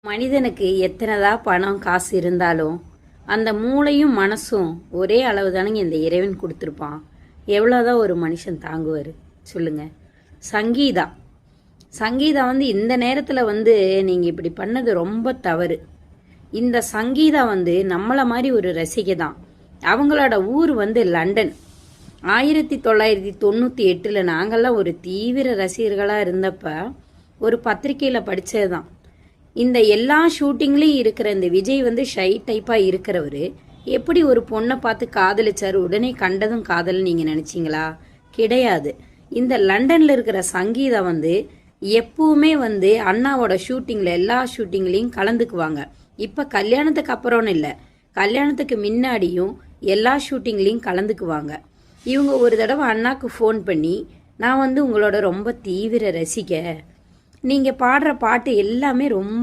மனிதனுக்கு எத்தனைதான் பணம் காசு இருந்தாலும் அந்த மூளையும் மனசும் ஒரே அளவு தானங்க இந்த இறைவன் கொடுத்துருப்பான். எவ்வளோதான் ஒரு மனுஷன் தாங்குவார் சொல்லுங்க. சங்கீதா சங்கீதா இந்த நேரத்தில் நீங்கள் இப்படி பண்ணது ரொம்ப தவறு. இந்த சங்கீதா நம்மளை மாதிரி ஒரு ரசிகை தான். அவங்களோட ஊர் லண்டன். 1998 நாங்கள்லாம் ஒரு தீவிர ரசிகர்களாக இருந்தப்ப ஒரு பத்திரிக்கையில் படித்தது தான். இந்த எல்லா ஷூட்டிங்லேயும் இருக்கிற இந்த விஜய் ஷை டைப்பாக இருக்கிறவர் எப்படி ஒரு பொண்ணை பார்த்து காதலிச்சார், உடனே கண்டதும் காதல் நீங்கள் நினச்சிங்களா? கிடையாது. இந்த லண்டனில் இருக்கிற சங்கீதா எப்பவுமே அண்ணாவோட ஷூட்டிங்கில் எல்லா ஷூட்டிங்லேயும் கலந்துக்குவாங்க. இப்போ கல்யாணத்துக்கு அப்புறம்னு இல்லை, கல்யாணத்துக்கு முன்னாடியும் எல்லா ஷூட்டிங்லேயும் கலந்துக்குவாங்க. இவங்க ஒரு தடவை அண்ணாக்கு ஃபோன் பண்ணி, நான் உங்களோட ரொம்ப தீவிர ரசிக்க, நீங்கள் பாடுற பாட்டு எல்லாமே ரொம்ப